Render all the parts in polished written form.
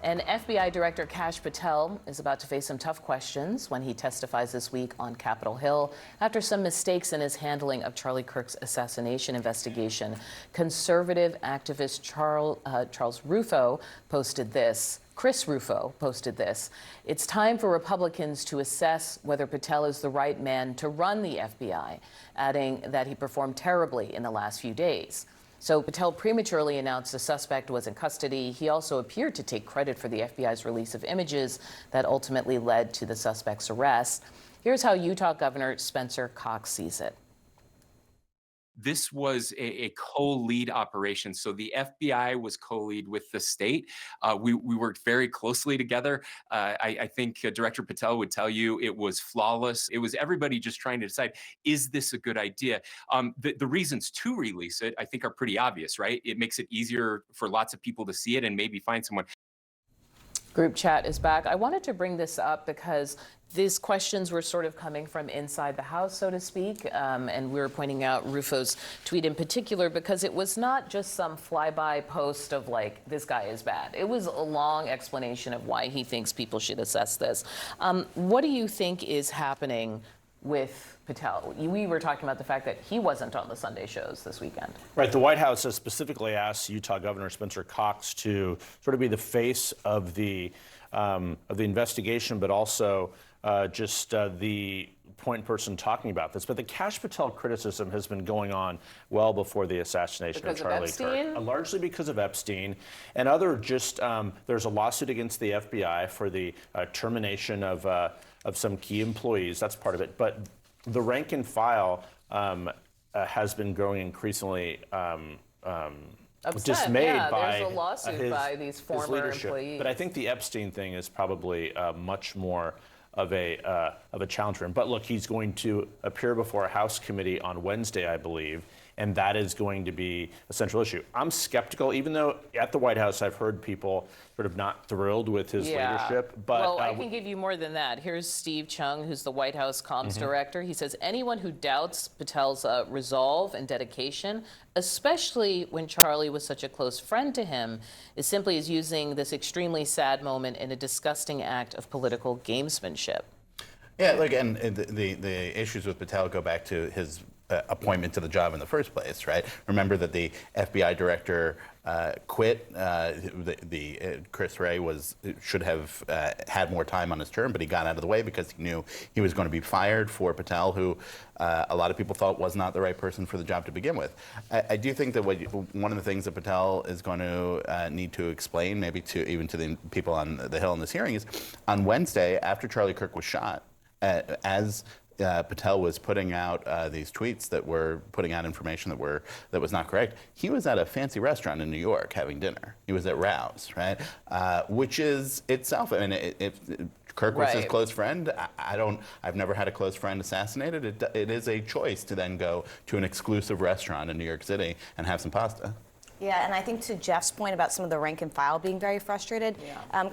And FBI Director Kash Patel is about to face some tough questions when he testifies this week on Capitol Hill after some mistakes in his handling of Charlie Kirk's assassination investigation. Conservative activist Chris Rufo posted this. It's time for Republicans to assess whether Patel is the right man to run the FBI, adding that he performed terribly in the last few days. So Patel prematurely announced the suspect was in custody. He also appeared to take credit for the FBI's release of images that ultimately led to the suspect's arrest. Here's how Utah Governor Spencer Cox sees it. This was a co-lead operation. So the FBI was co-lead with the state. We worked very closely together. I think Director Patel would tell you it was flawless. It was everybody just trying to decide, is this a good idea? The reasons to release it, I think, are pretty obvious, right? It makes it easier for lots of people to see it and maybe find someone. Group chat is back. I wanted to bring this up because these questions were sort of coming from inside the House, so to speak, and we were pointing out Rufo's tweet in particular because it was not just some flyby post of like, this guy is bad. It was a long explanation of why he thinks people should assess this. What do you think is happening with Patel? We were talking about the fact that he wasn't on the Sunday shows this weekend. Right. The White House has specifically asked Utah Governor Spencer Cox to sort of be the face of the investigation, but also just the point person talking about this. But the Kash Patel criticism has been going on well before the assassination of Charlie Kirk. Largely because of Epstein and other just, there's a lawsuit against the FBI for the termination of some key employees. That's part of it. But the rank and file has been growing increasingly dismayed by there's a lawsuit by these former employees. But I think the Epstein thing is probably much more of a challenge for him. But look, he's going to appear before a House committee on Wednesday, I believe, and that is going to be a central issue. I'm skeptical, even though at the White House I've heard people sort of not thrilled with his leadership. But well, I can give you more than that. Here's Steve Chung, who's the White House comms director. He says anyone who doubts Patel's resolve and dedication, especially when Charlie was such a close friend to him, is simply using this extremely sad moment in a disgusting act of political gamesmanship. Yeah, look, and the issues with Patel go back to his appointment to the job in the first place, right? Remember that the FBI director quit. Chris Wray should have had more time on his term, but he got out of the way because he knew he was going to be fired for Patel, who a lot of people thought was not the right person for the job to begin with. I do think that one of the things that Patel is going to need to explain, maybe even to the people on the Hill in this hearing, is on Wednesday after Charlie Kirk was shot, as Patel was putting out these tweets that were putting out information that was not correct. He was at a fancy restaurant in New York having dinner. He was at Rouse, right? Which is itself, I mean, if Kirk was his close friend, I've never had a close friend assassinated. It is a choice to then go to an exclusive restaurant in New York City and have some pasta. Yeah, and I think to Jeff's point about some of the rank and file being very frustrated,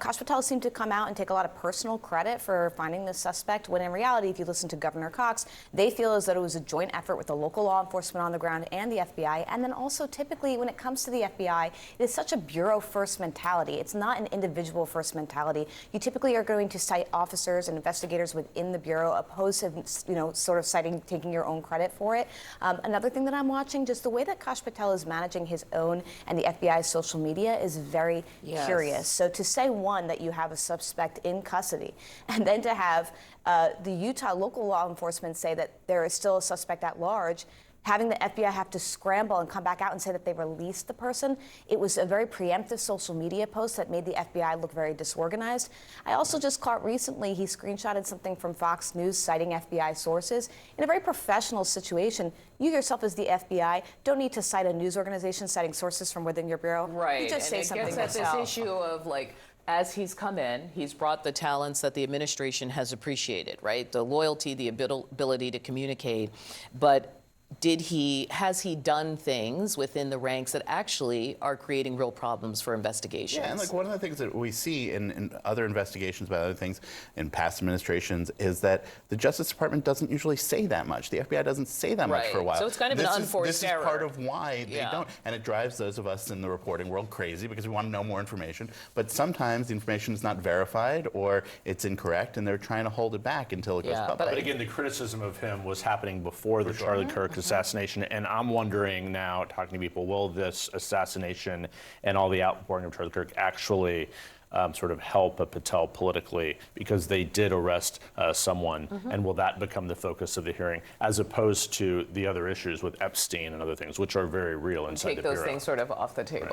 Kash Patel seemed to come out and take a lot of personal credit for finding the suspect, when in reality, if you listen to Governor Cox, they feel as though it was a joint effort with the local law enforcement on the ground and the FBI. And then also, typically, when it comes to the FBI, it is such a bureau-first mentality. It's not an individual-first mentality. You typically are going to cite officers and investigators within the bureau, opposed to, sort of taking your own credit for it. Another thing that I'm watching, just the way that Kash Patel is managing his own and the FBI's social media is very curious. So to say, one, that you have a suspect in custody, and then to have the Utah local law enforcement say that there is still a suspect at large, having the FBI have to scramble and come back out and say that they released the person, it was a very preemptive social media post that made the FBI look very disorganized. I also just caught recently, he screenshotted something from Fox News citing FBI sources. In a very professional situation, you yourself as the FBI don't need to cite a news organization citing sources from within your bureau. Right, you just say something yourself. This issue of like, as he's come in, he's brought the talents that the administration has appreciated, right? The loyalty, the ability to communicate, but has he done things within the ranks that actually are creating real problems for investigations? Yeah, and like one of the things that we see in other investigations about other things in past administrations is that the Justice Department doesn't usually say that much. The FBI doesn't say that much for a Right. while. So it's kind of an unforced error. This is part of why they Yeah. don't, and it drives those of us in the reporting world crazy because we want to know more information. But sometimes the information is not verified or it's incorrect, and they're trying to hold it back until it goes Yeah, public. But again, the criticism of him was happening before the Charlie Kirk assassination, and I'm wondering now, talking to people, will this assassination and all the outpouring of Charlie Kirk actually sort of help Patel politically, because they did arrest someone, and will that become the focus of the hearing, as opposed to the other issues with Epstein and other things, which are very real inside Take the those Bureau? things sort of off the table.